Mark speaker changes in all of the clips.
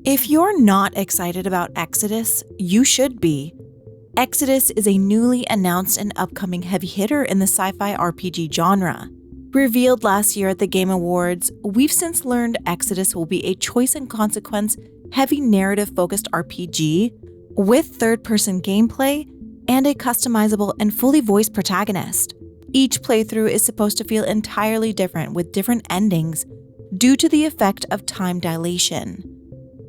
Speaker 1: If you're not excited about Exodus, you should be. Exodus is a newly announced and upcoming heavy hitter in the sci-fi RPG genre. Revealed last year at the Game Awards, we've since learned Exodus will be a choice and consequence heavy narrative-focused RPG with third-person gameplay and a customizable and fully voiced protagonist. Each playthrough is supposed to feel entirely different with different endings due to the effect of time dilation.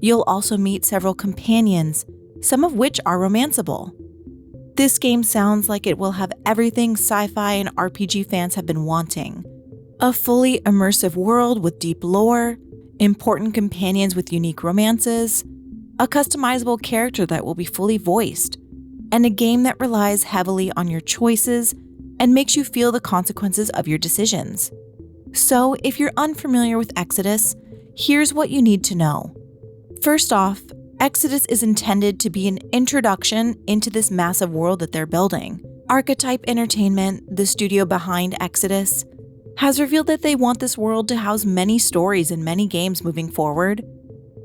Speaker 1: You'll also meet several companions, some of which are romanceable. This game sounds like it will have everything sci-fi and RPG fans have been wanting. A fully immersive world with deep lore, important companions with unique romances, a customizable character that will be fully voiced, and a game that relies heavily on your choices and makes you feel the consequences of your decisions. So, if you're unfamiliar with Exodus, here's what you need to know. First off, Exodus is intended to be an introduction into this massive world that they're building. Archetype Entertainment, the studio behind Exodus, has revealed that they want this world to house many stories and many games moving forward,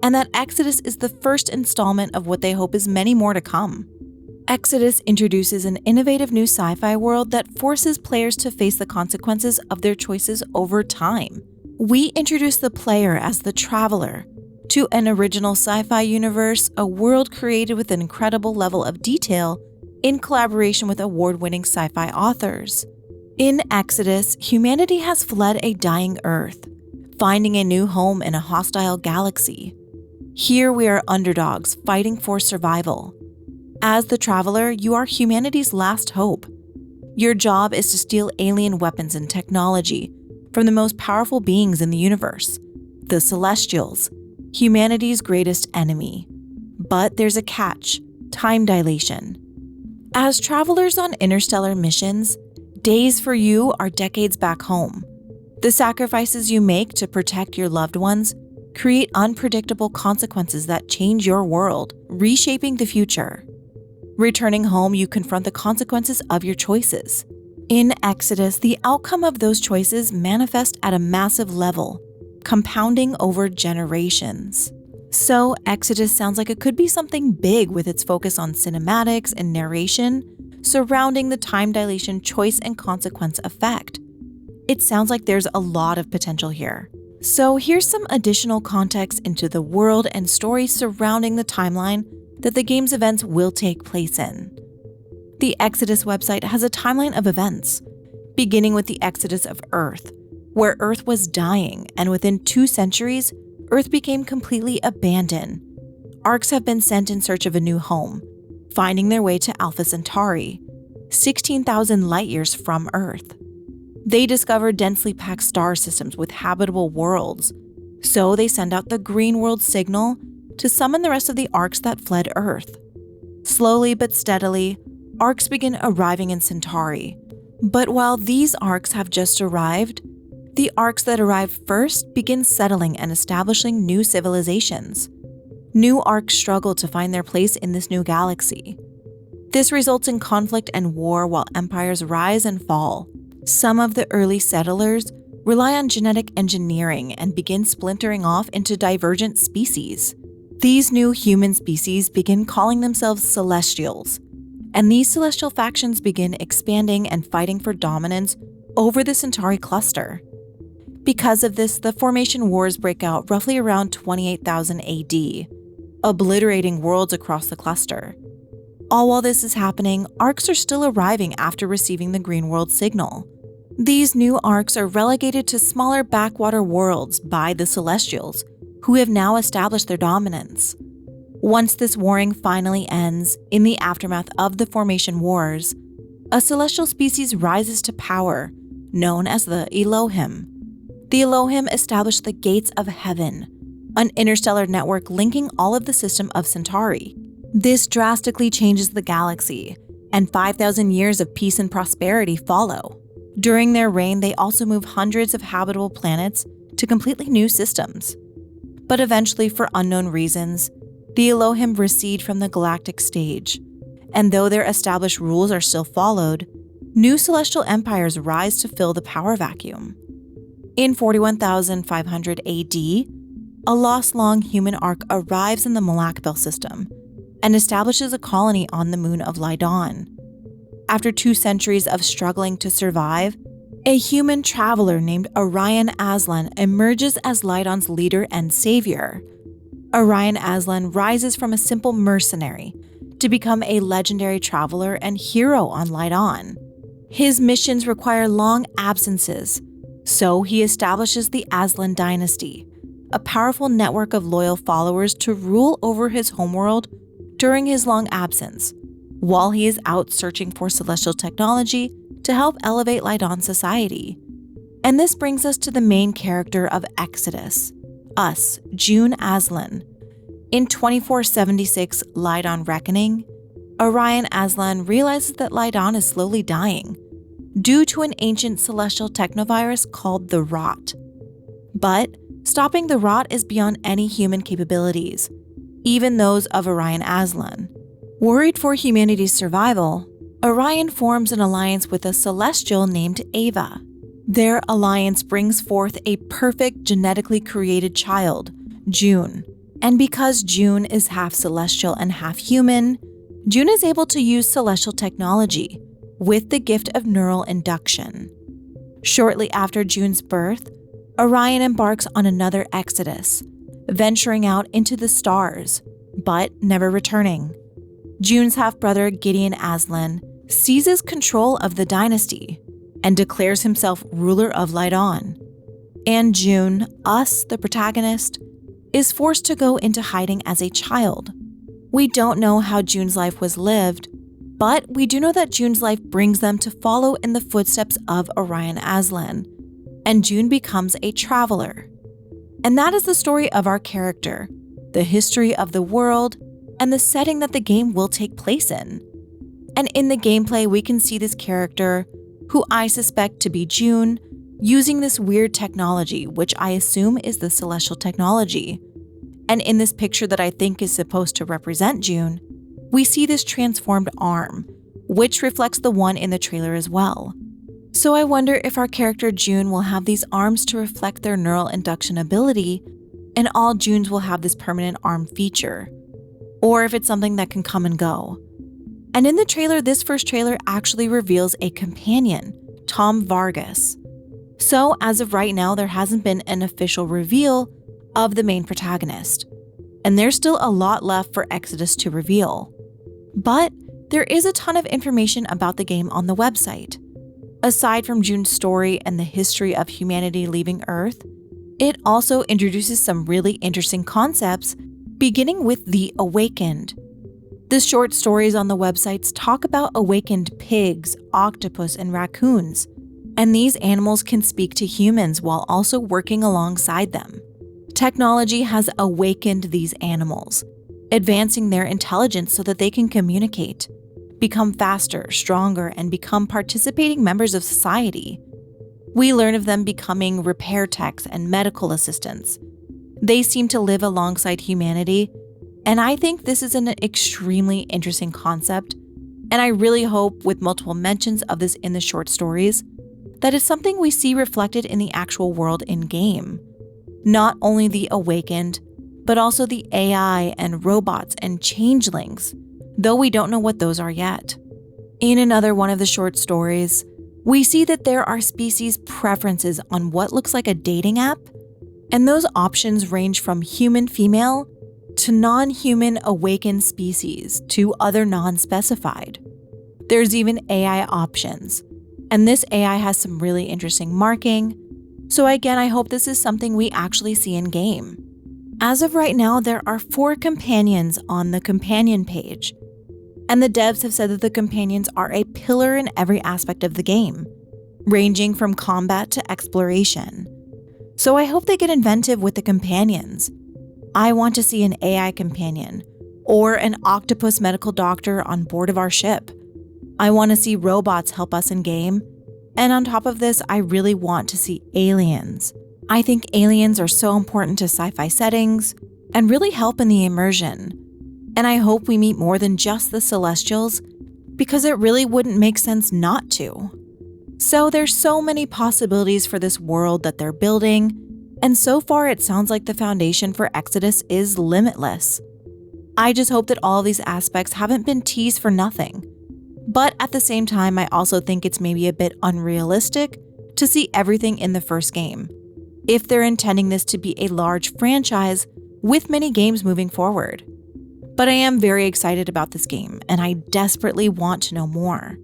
Speaker 1: and that Exodus is the first installment of what they hope is many more to come. Exodus introduces an innovative new sci-fi world that forces players to face the consequences of their choices over time. We introduce the player as the traveler to an original sci-fi universe, a world created with an incredible level of detail in collaboration with award-winning sci-fi authors. In Exodus, humanity has fled a dying Earth, finding a new home in a hostile galaxy. Here we are underdogs fighting for survival. As the traveler, you are humanity's last hope. Your job is to steal alien weapons and technology from the most powerful beings in the universe, the Celestials, humanity's greatest enemy. But there's a catch: time dilation. As travelers on interstellar missions, days for you are decades back home. The sacrifices you make to protect your loved ones create unpredictable consequences that change your world, reshaping the future. Returning home, you confront the consequences of your choices. In Exodus, the outcome of those choices manifest at a massive level, compounding over generations. So, Exodus sounds like it could be something big with its focus on cinematics and narration surrounding the time dilation choice and consequence effect. It sounds like there's a lot of potential here. So, here's some additional context into the world and story surrounding the timeline that the game's events will take place in. The Exodus website has a timeline of events, beginning with the exodus of Earth, where Earth was dying, and within 2 centuries, Earth became completely abandoned. Arks have been sent in search of a new home, finding their way to Alpha Centauri, 16,000 light-years from Earth. They discover densely packed star systems with habitable worlds, so they send out the Green World signal to summon the rest of the Arks that fled Earth. Slowly but steadily, Arks begin arriving in Centauri. But while these Arks have just arrived, the Arks that arrive first begin settling and establishing new civilizations. New Arks struggle to find their place in this new galaxy. This results in conflict and war while empires rise and fall. Some of the early settlers rely on genetic engineering and begin splintering off into divergent species. These new human species begin calling themselves Celestials, and these celestial factions begin expanding and fighting for dominance over the Centauri cluster. Because of this, the Formation Wars break out roughly around 28,000 AD, obliterating worlds across the cluster. All while this is happening, Arks are still arriving after receiving the Green World signal. These new Arks are relegated to smaller backwater worlds by the Celestials, who have now established their dominance. Once this warring finally ends, in the aftermath of the Formation Wars, a celestial species rises to power, known as the Elohim. The Elohim established the Gates of Heaven, an interstellar network linking all of the system of Centauri. This drastically changes the galaxy, and 5,000 years of peace and prosperity follow. During their reign, they also move hundreds of habitable planets to completely new systems. But eventually, for unknown reasons, the Elohim recede from the galactic stage, and though their established rules are still followed, new celestial empires rise to fill the power vacuum. In 41,500 AD, a lost-long human ark arrives in the Malakbel system and establishes a colony on the moon of Lydon. After 2 centuries of struggling to survive, a human traveler named Orion Aslan emerges as Lydon's leader and savior. Orion Aslan rises from a simple mercenary to become a legendary traveler and hero on Lydon. His missions require long absences, so he establishes the Aslan dynasty, a powerful network of loyal followers to rule over his homeworld during his long absence, while he is out searching for celestial technology to help elevate Lydon's society. And this brings us to the main character of Exodus, us, June Aslan. In 2476 Lydon Reckoning, Orion Aslan realizes that Lydon is slowly dying due to an ancient celestial technovirus called the Rot. But stopping the Rot is beyond any human capabilities, even those of Orion Aslan. Worried for humanity's survival, Orion forms an alliance with a celestial named Ava. Their alliance brings forth a perfect genetically created child, June. And because June is half celestial and half human, June is able to use celestial technology with the gift of neural induction. Shortly after June's birth, Orion embarks on another exodus, venturing out into the stars, but never returning. June's half-brother Gideon Aslan seizes control of the dynasty and declares himself ruler of Lydon. And June, us, the protagonist, is forced to go into hiding as a child. We don't know how June's life was lived, but we do know that June's life brings them to follow in the footsteps of Orion Aslan, and June becomes a traveler. And that is the story of our character, the history of the world, and the setting that the game will take place in. And in the gameplay, we can see this character, who I suspect to be June, using this weird technology, which I assume is the celestial technology. And in this picture that I think is supposed to represent June, we see this transformed arm, which reflects the one in the trailer as well. So I wonder if our character June will have these arms to reflect their neural induction ability, and all Junes will have this permanent arm feature, or if it's something that can come and go. And in the trailer, this first trailer actually reveals a companion, Tom Vargas. So as of right now, there hasn't been an official reveal of the main protagonist, and there's still a lot left for Exodus to reveal. But there is a ton of information about the game on the website. Aside from June's story and the history of humanity leaving Earth, it also introduces some really interesting concepts, beginning with the Awakened. The short stories on the websites talk about awakened pigs, octopus, and raccoons, and these animals can speak to humans while also working alongside them. Technology has awakened these animals, advancing their intelligence so that they can communicate, become faster, stronger, and become participating members of society. We learn of them becoming repair techs and medical assistants. They seem to live alongside humanity, and I think this is an extremely interesting concept, and I really hope, with multiple mentions of this in the short stories, that it's something we see reflected in the actual world in-game. Not only the Awakened, but also the AI and robots and changelings, though we don't know what those are yet. In another one of the short stories, we see that there are species preferences on what looks like a dating app, and those options range from human female to non-human awakened species to other non-specified. There's even AI options, and this AI has some really interesting marking, so again, I hope this is something we actually see in game. As of right now, there are 4 companions on the companion page, and the devs have said that the companions are a pillar in every aspect of the game, ranging from combat to exploration. So I hope they get inventive with the companions. I want to see an AI companion, or an octopus medical doctor on board of our ship. I want to see robots help us in game, and on top of this, I really want to see aliens. I think aliens are so important to sci-fi settings and really help in the immersion. And I hope we meet more than just the Celestials, because it really wouldn't make sense not to. So there's so many possibilities for this world that they're building, And so far, it sounds like the foundation for Exodus is limitless. I just hope that all of these aspects haven't been teased for nothing. But at the same time, I also think it's maybe a bit unrealistic to see everything in the first game, if they're intending this to be a large franchise with many games moving forward. But I am very excited about this game, and I desperately want to know more.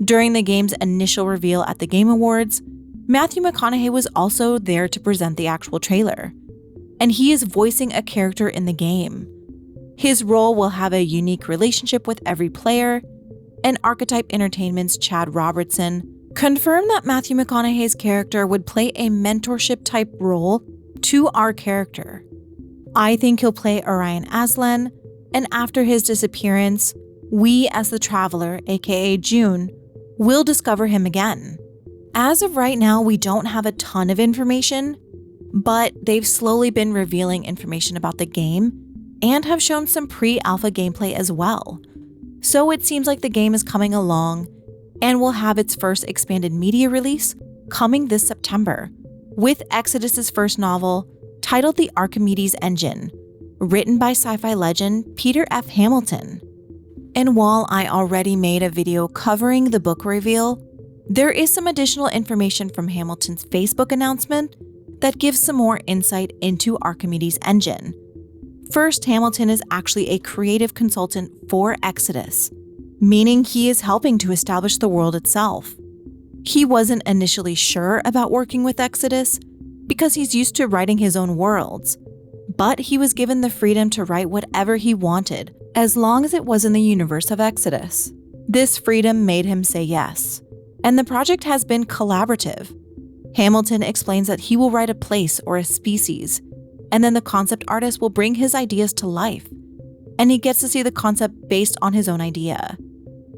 Speaker 1: During the game's initial reveal at the Game Awards, Matthew McConaughey was also there to present the actual trailer, and he is voicing a character in the game. His role will have a unique relationship with every player, and Archetype Entertainment's Chad Robertson confirmed that Matthew McConaughey's character would play a mentorship-type role to our character. I think he'll play Orion Aslan, and after his disappearance, we as the Traveler, aka June, will discover him again. As of right now, we don't have a ton of information, but they've slowly been revealing information about the game and have shown some pre-alpha gameplay as well. So it seems like the game is coming along and will have its first expanded media release coming this September, with Exodus's first novel titled The Archimedes Engine, written by sci-fi legend Peter F. Hamilton. And while I already made a video covering the book reveal, there is some additional information from Hamilton's Facebook announcement that gives some more insight into Archimedes' engine. First, Hamilton is actually a creative consultant for Exodus, meaning he is helping to establish the world itself. He wasn't initially sure about working with Exodus because he's used to writing his own worlds, but he was given the freedom to write whatever he wanted as long as it was in the universe of Exodus. This freedom made him say yes, and the project has been collaborative. Hamilton explains that he will write a place or a species, and then the concept artist will bring his ideas to life, and he gets to see the concept based on his own idea,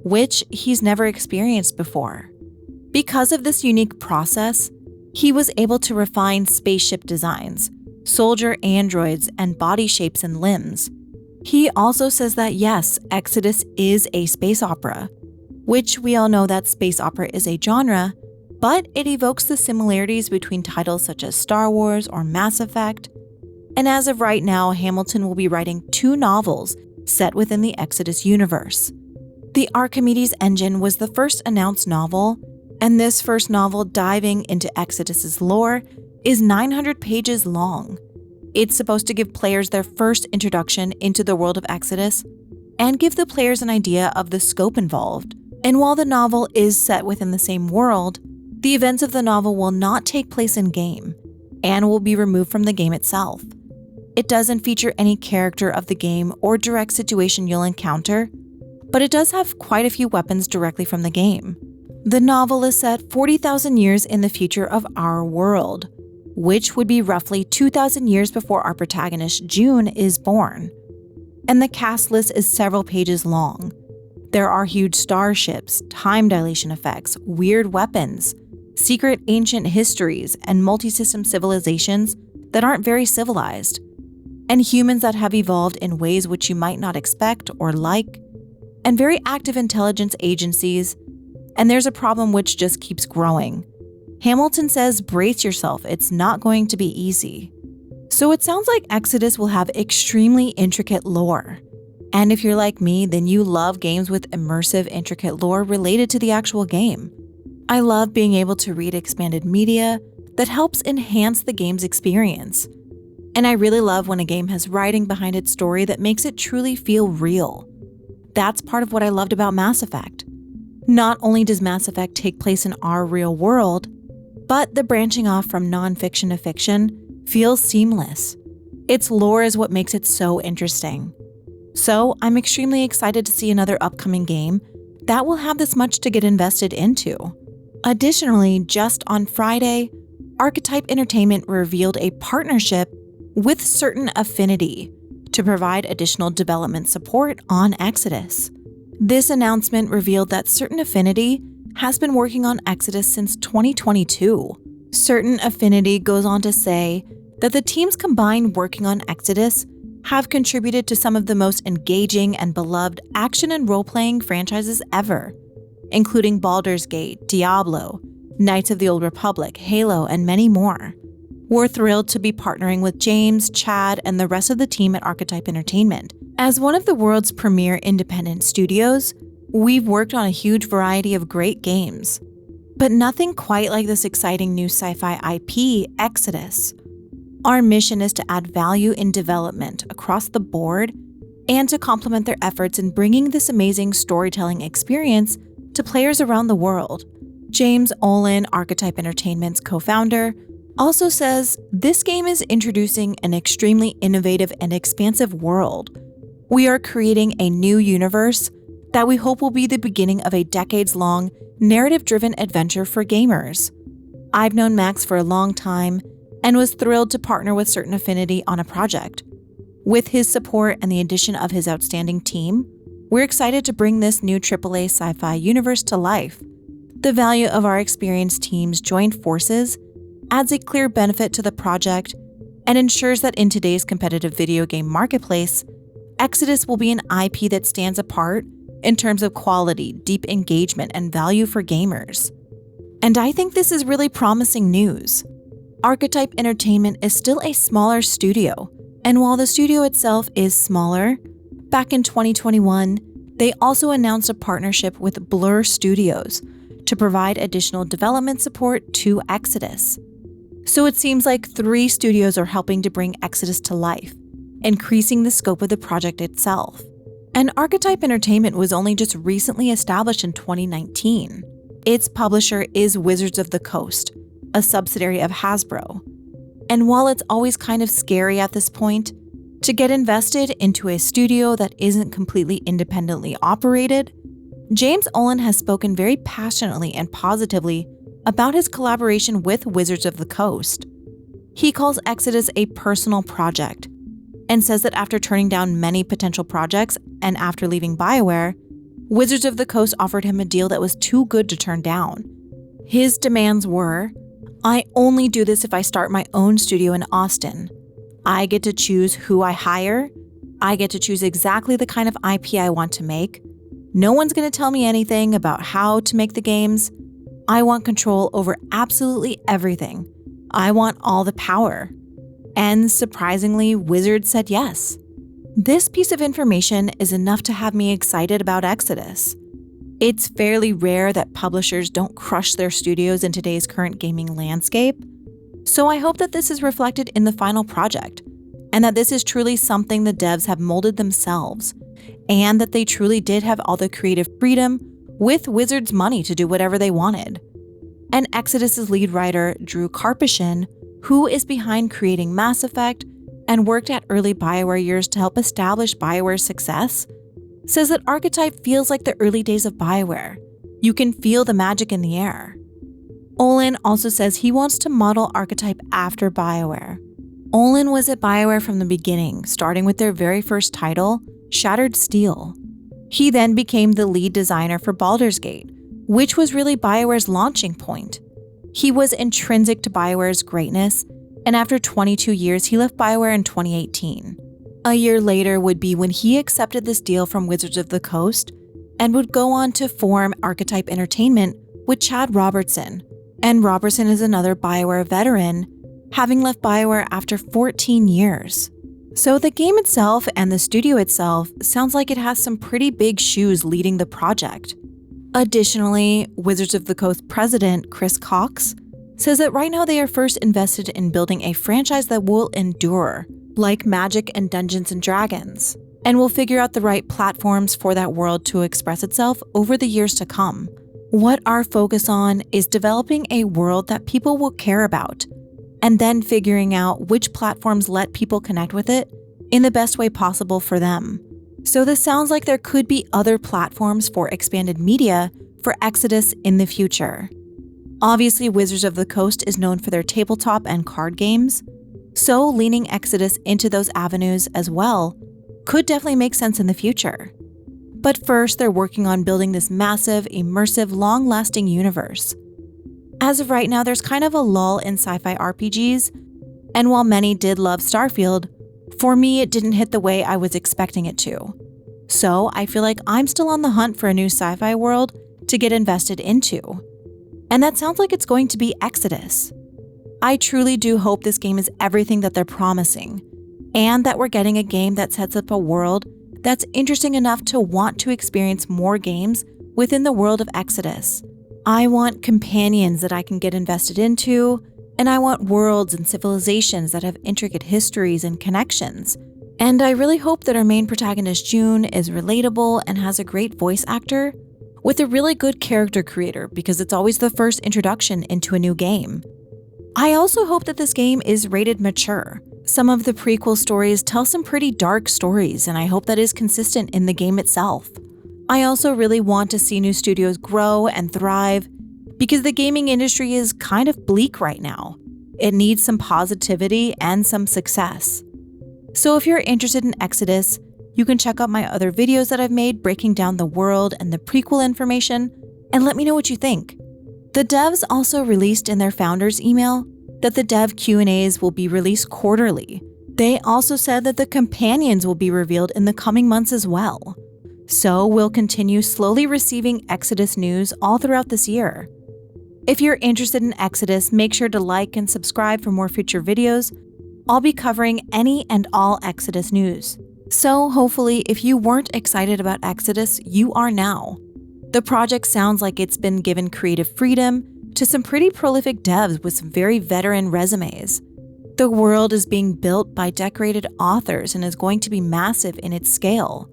Speaker 1: which he's never experienced before. Because of this unique process, he was able to refine spaceship designs, soldier androids, and body shapes and limbs. He also says that yes, Exodus is a space opera, which we all know that space opera is a genre, but it evokes the similarities between titles such as Star Wars or Mass Effect. And as of right now, Hamilton will be writing 2 novels set within the Exodus universe. The Archimedes Engine was the first announced novel, and this first novel diving into Exodus's lore is 900 pages long. It's supposed to give players their first introduction into the world of Exodus and give the players an idea of the scope involved. And while the novel is set within the same world, the events of the novel will not take place in-game and will be removed from the game itself. It doesn't feature any character of the game or direct situation you'll encounter, but it does have quite a few weapons directly from the game. The novel is set 40,000 years in the future of our world, which would be roughly 2,000 years before our protagonist June is born. And the cast list is several pages long. There are huge starships, time dilation effects, weird weapons, secret ancient histories, and multi-system civilizations that aren't very civilized, and humans that have evolved in ways which you might not expect or like, and very active intelligence agencies, and there's a problem which just keeps growing. Hamilton says, brace yourself, it's not going to be easy. So it sounds like Exodus will have extremely intricate lore. And if you're like me, then you love games with immersive, intricate lore related to the actual game. I love being able to read expanded media that helps enhance the game's experience. And I really love when a game has writing behind its story that makes it truly feel real. That's part of what I loved about Mass Effect. Not only does Mass Effect take place in our real world, but the branching off from non-fiction to fiction feels seamless. Its lore is what makes it so interesting. So I'm extremely excited to see another upcoming game that will have this much to get invested into. Additionally, just on Friday, Archetype Entertainment revealed a partnership with Certain Affinity to provide additional development support on Exodus. This announcement revealed that Certain Affinity has been working on Exodus since 2022. Certain Affinity goes on to say that the teams combined working on Exodus have contributed to some of the most engaging and beloved action and role-playing franchises ever, including Baldur's Gate, Diablo, Knights of the Old Republic, Halo, and many more. We're thrilled to be partnering with James, Chad, and the rest of the team at Archetype Entertainment. As one of the world's premier independent studios, we've worked on a huge variety of great games. But nothing quite like this exciting new sci-fi IP, Exodus. Our mission is to add value in development across the board and to complement their efforts in bringing this amazing storytelling experience to players around the world. James Olin, Archetype Entertainment's co-founder, also says this game is introducing an extremely innovative and expansive world. We are creating a new universe that we hope will be the beginning of a decades-long, narrative-driven adventure for gamers. I've known Max for a long time and was thrilled to partner with Certain Affinity on a project. With his support and the addition of his outstanding team, we're excited to bring this new AAA sci-fi universe to life. The value of our experienced team's joined forces adds a clear benefit to the project and ensures that in today's competitive video game marketplace, Exodus will be an IP that stands apart in terms of quality, deep engagement, and value for gamers. And I think this is really promising news. Archetype Entertainment is still a smaller studio, and while the studio itself is smaller, back in 2021, they also announced a partnership with Blur Studios to provide additional development support to Exodus. So it seems like 3 studios are helping to bring Exodus to life, increasing the scope of the project itself. And Archetype Entertainment was only just recently established in 2019. Its publisher is Wizards of the Coast, a subsidiary of Hasbro. And while it's always kind of scary at this point, to get invested into a studio that isn't completely independently operated, James Olin has spoken very passionately and positively about his collaboration with Wizards of the Coast. He calls Exodus a personal project and says that after turning down many potential projects and after leaving BioWare, Wizards of the Coast offered him a deal that was too good to turn down. His demands were, "I only do this if I start my own studio in Austin. I get to choose who I hire. I get to choose exactly the kind of IP I want to make. No one's going to tell me anything about how to make the games. I want control over absolutely everything. I want all the power." And surprisingly, Wizards said yes. This piece of information is enough to have me excited about Exodus. It's fairly rare that publishers don't crush their studios in today's current gaming landscape, so I hope that this is reflected in the final project, and that this is truly something the devs have molded themselves, and that they truly did have all the creative freedom with Wizards' money to do whatever they wanted. And Exodus's lead writer, Drew Karpyshyn, who is behind creating Mass Effect and worked at early BioWare years to help establish BioWare's success, says that Archetype feels like the early days of BioWare. You can feel the magic in the air. Olin also says he wants to model Archetype after BioWare. Olin was at BioWare from the beginning, starting with their very first title, Shattered Steel. He then became the lead designer for Baldur's Gate, which was really BioWare's launching point. He was intrinsic to BioWare's greatness, and after 22 years, he left BioWare in 2018. A year later would be when he accepted this deal from Wizards of the Coast and would go on to form Archetype Entertainment with Chad Robertson. And Robertson is another BioWare veteran, having left BioWare after 14 years. So the game itself and the studio itself sounds like it has some pretty big shoes leading the project. Additionally, Wizards of the Coast president Chris Cox says that right now they are first invested in building a franchise that will endure, like Magic and Dungeons & Dragons, and will figure out the right platforms for that world to express itself over the years to come. What our focus on is developing a world that people will care about, and then figuring out which platforms let people connect with it in the best way possible for them. So this sounds like there could be other platforms for expanded media for Exodus in the future. Obviously, Wizards of the Coast is known for their tabletop and card games, so leaning Exodus into those avenues as well could definitely make sense in the future. But first, they're working on building this massive, immersive, long-lasting universe. As of right now, there's kind of a lull in sci-fi RPGs, and while many did love Starfield, for me it didn't hit the way I was expecting it to. So I feel like I'm still on the hunt for a new sci-fi world to get invested into. And that sounds like it's going to be Exodus. I truly do hope this game is everything that they're promising, and that we're getting a game that sets up a world that's interesting enough to want to experience more games within the world of Exodus. I want companions that I can get invested into, and I want worlds and civilizations that have intricate histories and connections. And I really hope that our main protagonist June is relatable and has a great voice actor with a really good character creator, because it's always the first introduction into a new game. I also hope that this game is rated mature. Some of the prequel stories tell some pretty dark stories, and I hope that is consistent in the game itself. I also really want to see new studios grow and thrive, because the gaming industry is kind of bleak right now. It needs some positivity and some success. So if you're interested in Exodus, you can check out my other videos that I've made breaking down the world and the prequel information, and let me know what you think. The devs also released in their founders email that the dev Q&As will be released quarterly. They also said that the companions will be revealed in the coming months as well. So we'll continue slowly receiving Exodus news all throughout this year. If you're interested in Exodus, make sure to like and subscribe for more future videos. I'll be covering any and all Exodus news. So hopefully, if you weren't excited about Exodus, you are now. The project sounds like it's been given creative freedom to some pretty prolific devs with some very veteran resumes. The world is being built by decorated authors and is going to be massive in its scale.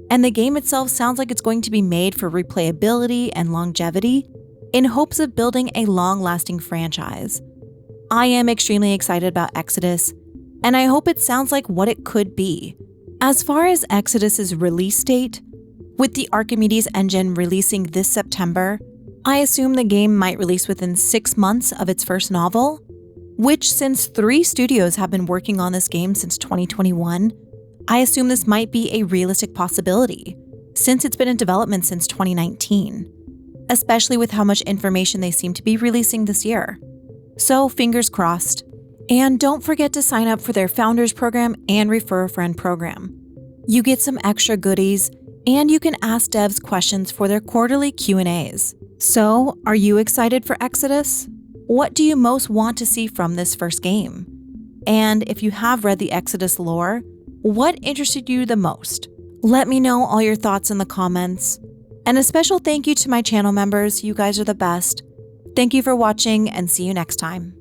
Speaker 1: And the game itself sounds like it's going to be made for replayability and longevity in hopes of building a long-lasting franchise. I am extremely excited about Exodus, and I hope it sounds like what it could be. As far as Exodus's release date, with the Archimedes engine releasing this September, I assume the game might release within 6 months of its first novel, which, since 3 studios have been working on this game since 2021, I assume this might be a realistic possibility, since it's been in development since 2019, especially with how much information they seem to be releasing this year. So fingers crossed. And don't forget to sign up for their Founders Program and Refer a Friend program. You get some extra goodies, and you can ask devs questions for their quarterly Q&As. So, are you excited for Exodus? What do you most want to see from this first game? And if you have read the Exodus lore, what interested you the most? Let me know all your thoughts in the comments. And a special thank you to my channel members. You guys are the best. Thank you for watching, and see you next time.